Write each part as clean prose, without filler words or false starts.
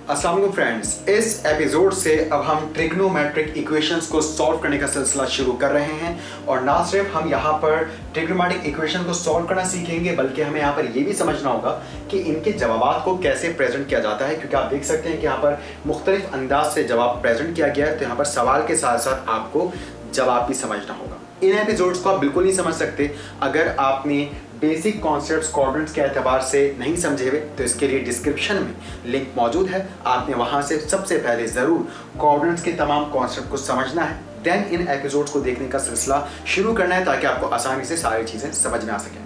अस्सलाम वालेकुम फ्रेंड्स, इस एपिसोड से अब हम ट्रिग्नोमेट्रिक इक्वेशंस को सॉल्व करने का सिलसिला शुरू कर रहे हैं। और ना सिर्फ हम यहाँ पर ट्रिग्नोमेट्रिक इक्वेशन को सॉल्व करना सीखेंगे, बल्कि हमें यहाँ पर ये भी समझना होगा कि इनके जवाब को कैसे प्रेजेंट किया जाता है, क्योंकि आप देख सकते हैं कि यहाँ पर मुख्तलिफ अंदाज से जवाब प्रेजेंट किया गया है। तो यहाँ पर सवाल के साथ साथ आपको जवाब भी समझना होगा। इन एपिसोड्स को आप बिल्कुल नहीं समझ सकते अगर आपने बेसिक कॉन्सेप्ट्स कोऑर्डिनेट्स के एतबार से नहीं समझे हुए, तो इसके लिए डिस्क्रिप्शन में लिंक मौजूद है। आपने वहां से सबसे पहले ज़रूर कोऑर्डिनेट्स के तमाम कॉन्सेप्ट को समझना है, देन इन एपिसोड्स को देखने का सिलसिला शुरू करना है, ताकि आपको आसानी से सारी चीज़ें समझ में आ सकें।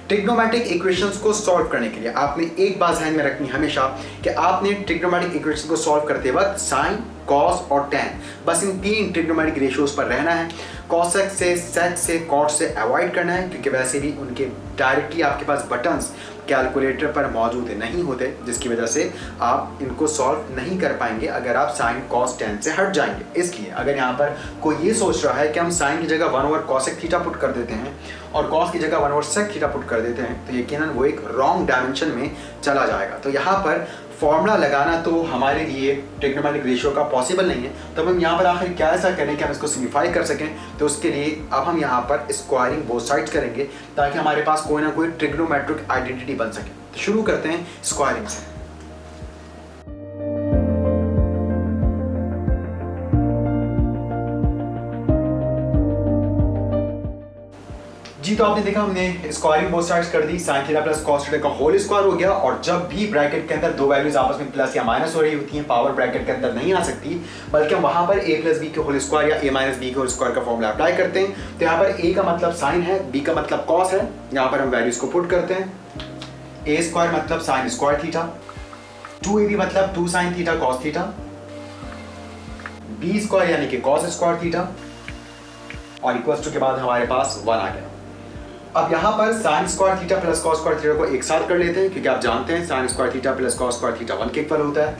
ट्रिग्नोमेट्रिक इक्वेशंस को सॉल्व करने के लिए आपने एक बात ध्यान में रखनी हमेशा कि आपने ट्रिग्नोमेट्रिक इक्वेशन को सॉल्व करते वक्त साइन, कॉस और टैन, बस इन तीन ट्रिग्नोमेट्रिक रेशियोज पर रहना है। कॉसेक से, सेक से, कॉट से अवॉइड करना है, क्योंकि वैसे भी उनके डायरेक्टली आपके पास बटन्स कैलकुलेटर पर मौजूद नहीं होते, जिसकी वजह से आप इनको सॉल्व नहीं कर पाएंगे अगर आप साइन, कॉस, टैन से हट जाएंगे। इसलिए अगर यहाँ पर कोई ये सोच रहा है कि हम साइन की जगह 1 ओवर कॉसेक थीटा पुट कर देते हैं और कॉस की जगह 1 ओवर सेक थीटा पुट कर देते हैं, तो यकीनन वो एक रॉन्ग डायमेंशन में चला जाएगा। तो यहाँ पर फॉर्मूला लगाना तो हमारे लिए ट्रिग्नोमेट्रिक रेशियो का पॉसिबल नहीं है। तो हम यहाँ पर आखिर क्या ऐसा करें कि हम इसको सिम्प्लीफाई कर सकें, तो उसके लिए अब हम यहाँ पर स्क्वायरिंग बोथ साइड्स करेंगे, ताकि हमारे पास कोई ना कोई ट्रिग्नोमेट्रिक आइडेंटिटी बन सके। तो शुरू करते हैं स्क्वायरिंग से। जी, तो आपने देखा हमने स्क्वायरिंग बोथ साइड्स कर दी। Sine theta plus cos theta का होल स्क्वायर हो गया। और जब भी ब्रैकेट के अंदर दो वैल्यूज आपस में प्लस या माइनस हो रही होती हैं, पावर ब्रैकेट के अंदर नहीं आ सकती, बल्कि हम वहां पर a प्लस बी के होल स्क्वायर या a माइनस बी के होल स्क्वायर का फॉर्मूला अप्लाई करते हैं। तो यहाँ पर a का मतलब साइन है, b का मतलब कॉस है। यहाँ पर हम वैल्यूज को पुट करते हैं। a स्क्वायर मतलब साइन स्क्वायर थीटा, 2ab मतलब 2 sign theta cos theta, b square यानी कि कॉस स्क्वायर थीटा, और इक्वल्स टू के बाद हमारे पास 1 आ गया। अब यहाँ पर sine square theta plus cos square theta को एक साथ कर लेते हैं, क्योंकि आप जानते हैं sine square theta plus cos square theta 1 के इक्वल होता है।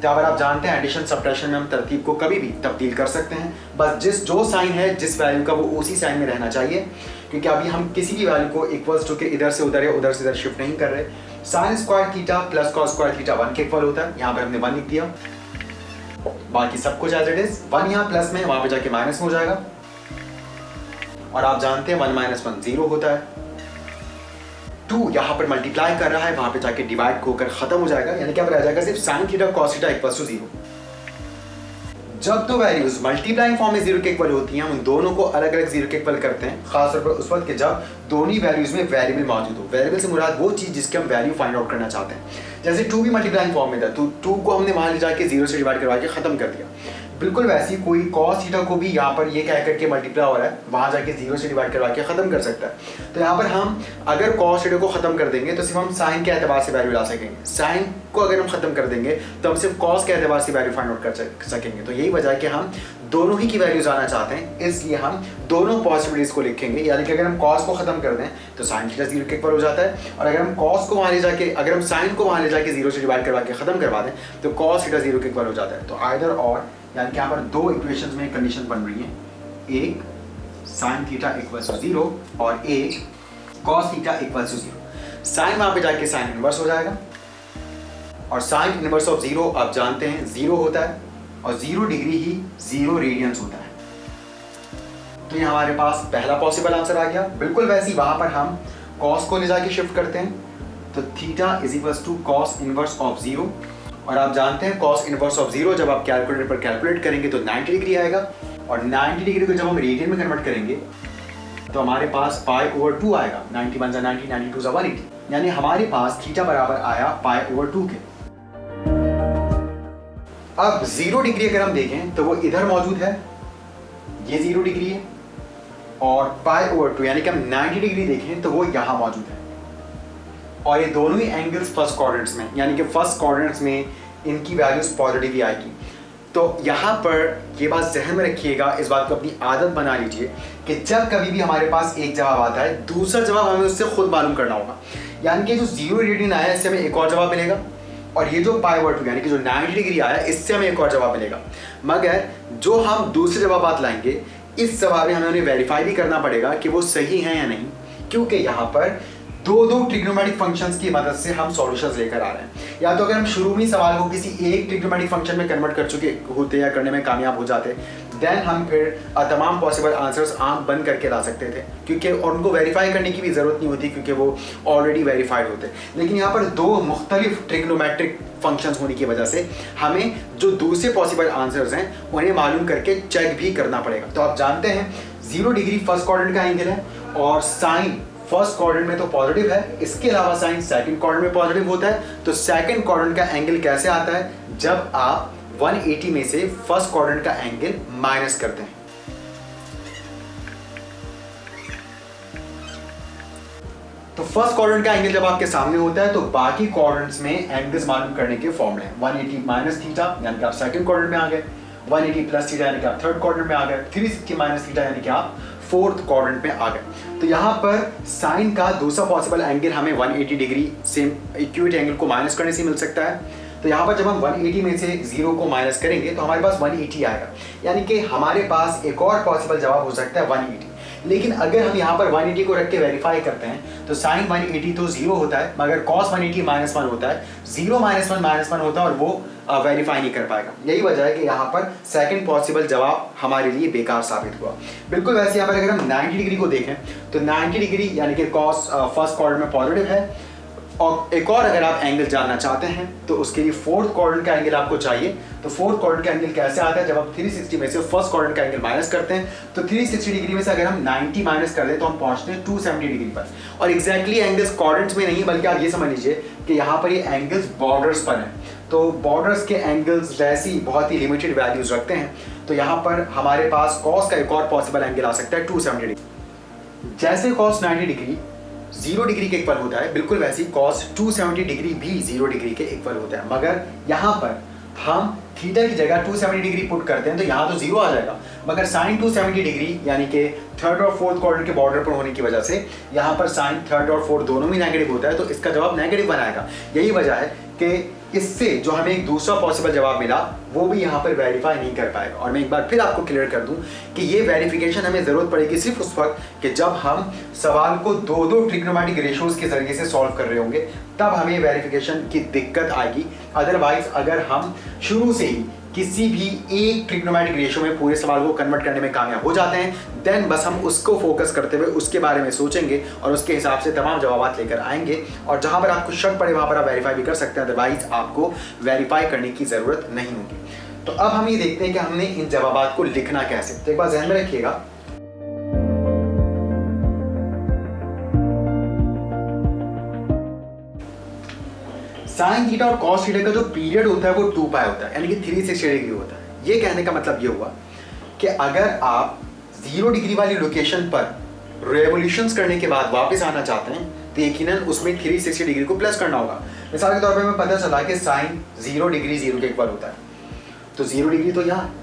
तो अगर आप जानते हैं एडिशन सब्ट्रैक्शन में हम तरतीब को कभी भी तब्दील कर सकते हैं, बस जो साइन है जिस वैल्यू का वो उसी साइन में रहना चाहिए, क्योंकि अभी हम किसी भी वैल्यू को इक्वल्स टू के इधर से उधर या उधर से इधर शिफ्ट नहीं कर रहे। Sine square theta plus cos square theta 1 के इक्वल होता है। यहाँ पर हमने 1 लिख दिया, बाकी सब कुछ एज इट इज। 1 यहाँ प्लस में, वहां पे जाके माइनस में हो जाएगा। और आप जानते हैं 1 माइनस 1 0 होता है। 2 यहाँ पर मल्टीप्लाई कर रहा है, वहां पे जाके डिवाइड होकर खत्म हो जाएगा, यानी कि अब रह जाएगा सिर्फ sine theta cos theta equals to 0। जब दो वैल्यूज मल्टीप्लाइंग फॉर्म में 0 के इक्वल होती हैं, उन दोनों को अलग अलग 0 के इक्वल करते हैं, खासतौर पर उस वक्त के जब दोनों वैल्यूज में वेरिएबल मौजूद हो। वेरिएबल से मुराद वो चीज जिसके हम वैल्यू फाइंड आउट करना चाहते हैं। जैसे 2 भी मल्टीप्लाइंग फॉर्म में था, तो 2 को हमने वहां ले जाके 0 से डिवाइड करवा के खत्म कर दिया। बिल्कुल वैसे ही कोई कॉस थीटा को भी यहाँ पर ये कह करके मल्टीप्लाई हो रहा है, वहां जाके 0 से डिवाइड करवा के खत्म कर सकता है। तो यहाँ पर हम अगर कॉस थीटा को खत्म कर देंगे तो सिर्फ हम साइन के एतबार से वैल्यू ला सकेंगे। साइन को अगर हम खत्म कर देंगे तो हम सिर्फ कॉस के एतबार से वैल्यू फाइंड आउट कर सकेंगे। तो यही वजह है कि हम दोनों ही की वैल्यूज आना चाहते हैं, इसलिए हम दोनों पॉसिबिलिटीज को लिखेंगे। यानी कि अगर हम कॉस को खत्म कर दें तो साइन थीटा 0 के इक्वल हो जाता है, और अगर हम कॉस को वहां ले जाके, अगर हम साइन को वहां ले जाके 0 से डिवाइड करवा के खत्म करवा दें तो कॉस थीटा 0 के इक्वल हो जाता है। तो आइदर और, यानी कि यहाँ पर दो इक्वेशंस में कंडीशन बन रही है, एक साइन थीटा इक्वल्स टू 0 और एक cos theta equals to 0। Sine वहां पे जाके साइन इनवर्स हो जाएगा, और साइन इनवर्स ऑफ 0 आप जानते हैं 0 होता है, और 0 डिग्री ही 0 रेडियंस होता है। तो ये हमारे पास पहला पॉसिबल आंसर आ गया। बिल्कुल वैसे ही वहां पर हम कॉस को ले जाके शिफ्ट करते हैं, तो theta is equals to cos inverse of 0, और आप जानते हैं कॉस इनवर्स ऑफ 0 जब आप कैलकुलेटर पर कैलकुलेट करेंगे तो 90 डिग्री आएगा, और 90 डिग्री को जब हम रेडियन में कन्वर्ट करेंगे तो हमारे पास पाई ओवर 2 आएगा। 91 × 90, 92 × 180, यानी हमारे पास थीटा बराबर आया पाई ओवर 2 के। अब 0 डिग्री अगर हम देखें तो वो इधर मौजूद है, ये 0 डिग्री है, और पाई ओवर 2 यानी कि हम 90 डिग्री देखें तो वो यहां मौजूद है। और ये दोनों ही एंगल्स फर्स्ट कोऑर्डिनेट्स में, यानी कि फर्स्ट कोऑर्डिनेट्स में इनकी वैल्यूज पॉजिटिव ही आएगी। तो यहाँ पर ये बात जहन में रखिएगा, इस बात को अपनी आदत बना लीजिए कि जब कभी भी हमारे पास एक जवाब आता है, दूसरा जवाब हमें उससे खुद मालूम करना होगा। यानी कि जो 0 रेडियन आया इससे हमें एक और जवाब मिलेगा, और ये जो पाई ओवर 2 यानी कि जो 90 डिग्री आया इससे हमें एक और जवाब मिलेगा। मगर जो हम दूसरे जवाब लाएंगे, इस जवाब में हमें उन्हें वेरीफाई भी करना पड़ेगा कि वो सही है या नहीं, क्योंकि यहाँ पर दो ट्रिग्नोमेट्रिक फंक्शंस की मदद से हम सॉल्यूशंस लेकर आ रहे हैं। या तो अगर हम शुरू में सवाल को किसी एक ट्रिग्नोमेट्रिक फंक्शन में कन्वर्ट कर चुके होते या करने में कामयाब हो जाते, देन हम फिर तमाम पॉसिबल आंसर्स आंख बंद करके ला सकते थे, क्योंकि और उनको वेरीफाई करने की भी ज़रूरत नहीं होती क्योंकि वो ऑलरेडी वेरीफाइड होते। लेकिन यहाँ पर दो मुख्तलिफ ट्रिग्नोमेट्रिक फंक्शंस होने की वजह से हमें जो दूसरे पॉसिबल आंसर्स हैं उन्हें मालूम करके चेक भी करना पड़ेगा। तो आप जानते हैं 0 डिग्री फर्स्ट क्वाड्रेंट का एंगल है और साइन फर्स्ट क्वाड्रेंट में तो पॉजिटिव है, इसके अलावा साइन सेकंड क्वाड्रेंट में पॉजिटिव होता है। तो सेकंड क्वाड्रेंट का एंगल कैसे आता है? जब आप 180 में से फर्स्ट क्वाड्रेंट का एंगल माइनस करते हैं। तो फर्स्ट क्वाड्रेंट का एंगल जब आपके सामने होता है तो बाकी क्वाड्रेंट्स में एंगल्स मालूम करने के फॉर्मूले हैं। 180 माइनस थीटा यानी कि आप सेकंड क्वाड्रेंट में आ गए, 180 प्लस थीटा यानी कि आप थर्ड क्वाड्रेंट में आ गए, 360 माइनस थीटा यानी कि आप फोर्थ क्वाड्रेंट में आ गए। तो यहाँ पर साइन का दूसरा पॉसिबल एंगल हमें 180 डिग्री सेम इक्विट एंगल को माइनस करने से मिल सकता है। तो यहाँ पर जब हम 180 में से 0 को माइनस करेंगे तो हमारे पास 180 आएगा, यानी कि हमारे पास एक और पॉसिबल जवाब हो सकता है 180। लेकिन अगर हम यहाँ पर 180 को रख के वेरीफाई करते हैं तो साइन 180 तो 0 होता है, मगर कॉस 180 -1 होता है, 0 -1 होता है और वो वेरीफाई नहीं कर पाएगा। यही वजह है कि यहाँ पर सेकंड पॉसिबल जवाब हमारे लिए बेकार साबित हुआ। बिल्कुल वैसे यहाँ पर अगर हम 90 डिग्री को देखें तो 90 डिग्री यानी कि कॉस फर्स्ट क्वाड्रेंट में पॉजिटिव है, और एक और अगर आप एंगल जानना चाहते हैं तो उसके लिए फोर्थ क्वाड्रेंट का एंगल आपको चाहिए। तो फोर्थ क्वाड्रेंट का एंगल कैसे आता है? जब आप 360 में से फर्स्ट क्वाड्रेंट का एंगल माइनस करते हैं तो 360 डिग्री में से अगर हम 90 माइनस कर दें तो हम पहुंचते हैं 270 डिग्री पर। और एग्जैक्टली एंगल्स क्वाड्रेंट्स में नहीं, बल्कि आप ये समझ लीजिए कि यहाँ पर ये एंगल्स बॉर्डर्स पर हैं। तो बॉर्डर्स के एंगल्स वैसे ही बहुत ही लिमिटेड वैल्यूज रखते हैं। तो यहाँ पर हमारे पास कॉस का एक और पॉसिबल एंगल आ सकता है 270 डिग्री। जैसे कॉस 90 डिग्री 0 डिग्री के इक्वल होता है, बिल्कुल वैसे ही कॉस 270 डिग्री भी 0 डिग्री के इक्वल होता है। मगर यहाँ पर हम थीटा की जगह 270 डिग्री पुट करते हैं तो यहाँ तो 0 आ जाएगा, मगर साइन 270 डिग्री यानी कि थर्ड और फोर्थ क्वाड्रेंट के बॉर्डर पर होने की वजह से यहाँ पर साइन थर्ड और फोर्थ दोनों में नेगेटिव होता है, तो इसका जवाब नेगेटिव बनाएगा। यही वजह है कि इससे जो हमें एक दूसरा पॉसिबल जवाब मिला वो भी यहाँ पर वेरीफाई नहीं कर पाएगा। और मैं एक बार फिर आपको क्लियर कर दूं कि ये वेरिफिकेशन हमें ज़रूरत पड़ेगी सिर्फ उस वक्त कि जब हम सवाल को दो ट्रिग्नोमेट्रिक रेशियोज के जरिए से सॉल्व कर रहे होंगे, तब हमें वेरिफिकेशन की दिक्कत आएगी। अदरवाइज अगर हम शुरू से ही किसी भी एक ट्रिग्नोमेट्रिक रेशियो में पूरे सवाल को कन्वर्ट करने में कामयाब हो जाते हैं, देन बस हम उसको फोकस करते हुए उसके बारे में सोचेंगे और उसके हिसाब से तमाम जवाब लेकर आएंगे। और जहां पर आपको शक पड़े वहां पर आप वेरीफाई भी कर सकते हैं, अदरवाइज आपको वेरीफाई करने की ज़रूरत नहीं होगी। तो अब हम ये देखते हैं कि हमने इन जवाबात को लिखना कैसे। तो एक बार ध्यान में रखिएगा, साइन थीटा और कॉस थीटा का जो पीरियड होता है वो 2 पाई होता है, यानी कि 360 डिग्री होता है। ये कहने का मतलब ये हुआ कि अगर आप 0 डिग्री वाली लोकेशन पर रेवोल्यूशंस करने के बाद वापस आना चाहते हैं तो यकीनन उसमें 360 डिग्री को प्लस करना होगा। मिसाल के तौर पे हमें पता चला कि साइन 0 डिग्री 0 के इक्वल होता है, तो 0 डिग्री तो यहाँ,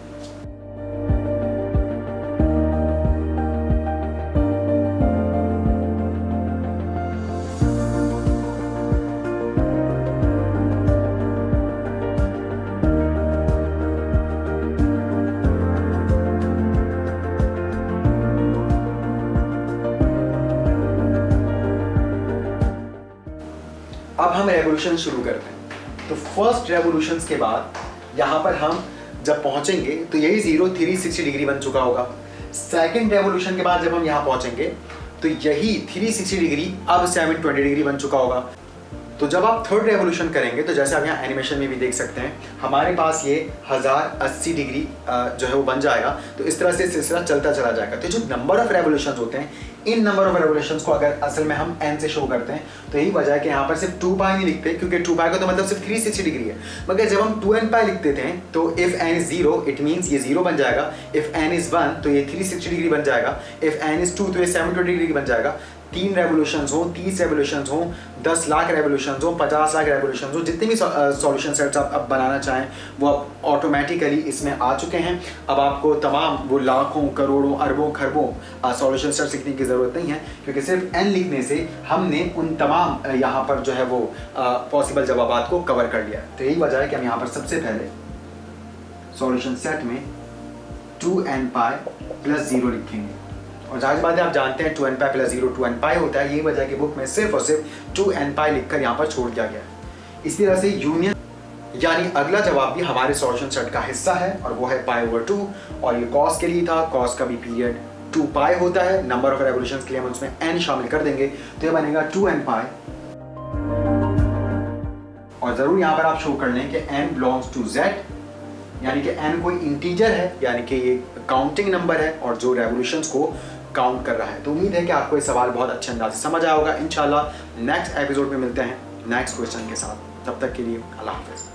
अब हम रेवोल्यूशन शुरू करते हैं। तो फर्स्ट रेवोल्यूशन के बाद यहाँ पर हम जब पहुँचेंगे तो यही 0 360 डिग्री बन चुका होगा। सेकंड रेवोल्यूशन के बाद जब हम यहाँ पहुँचेंगे तो यही 360 डिग्री अब 720 डिग्री बन चुका होगा। तो जब आप थर्ड रेवोल्यूशन करेंगे तो जैसे आप यहाँ एनिमेशन में भी देख सकते हैं, हमारे पास ये 1080 डिग्री जो है वो बन जाएगा। तो इस तरह से सिलसिला चलता चला जाएगा। तो जो नंबर ऑफ रेवोल्यूशंस होते हैं, इन नंबर ऑफ रेवोल्यूशंस को अगर असल में हम n से शो करते हैं तो यही वजह है कि यहाँ पर सिर्फ 2 पाई नहीं लिखते, क्योंकि 2 पाई का तो मतलब सिर्फ 360 डिग्री है। मगर जब हम 2n पाई लिखते थे तो if n is 0 it means ये 0 बन जाएगा, इफ n is 1 तो ये 360 डिग्री बन जाएगा, इफ n is 2 तो ये 720 डिग्री बन जाएगा। 3 रेवोल्यूशंस हो, 30 रेवोल्यूशंस हो, 10 लाख रेवोल्यूशंस हो, 50 लाख रेवोल्यूशंस हो, जितने भी सॉल्यूशन सेट्स आप अब बनाना चाहें वो अब ऑटोमेटिकली इसमें आ चुके हैं। अब आपको तमाम वो लाखों करोड़ों अरबों खरबों सॉल्यूशन सेट्स लिखने की ज़रूरत नहीं है, क्योंकि सिर्फ n लिखने से हमने उन तमाम यहाँ पर जो है वो पॉसिबल जवाबात को कवर कर लिया। तो यही वजह है कि हम यहाँ पर सबसे पहले सॉल्यूशन सेट में 2n पाई प्लस 0 लिखेंगे। और जाहिर बात है आप जानते हैं 2n पाई प्लस 0 2n पाई होता है, यही वजह है कि बुक में सिर्फ और सिर्फ 2n पाई लिखकर यहाँ पर छोड़ दिया गया है। इसी तरह से यूनियन यानी अगला जवाब भी हमारे सॉल्यूशन सेट का हिस्सा है और वो है π/2 और ये कॉस के लिए था। कॉस का भी पीरियड 2 पाई होता है, नंबर ऑफ रेवोल्यूशंस के लिए हम उसमें n शामिल कर देंगे तो ये बनेगा 2n पाई। और जरूर यहाँ पर आप शो कर लें कि n बिलोंग्स टू z, यानी कि n कोई इंटीजर है, यानी कि ये काउंटिंग नंबर है और जो रेवोल्यूशंस को काउंट कर रहा है। तो उम्मीद है कि आपको ये सवाल बहुत अच्छे अंदाज से समझ आया होगा। इंशाल्लाह नेक्स्ट एपिसोड में मिलते हैं नेक्स्ट क्वेश्चन के साथ। तब तक के लिए अल्लाह हाफिज़।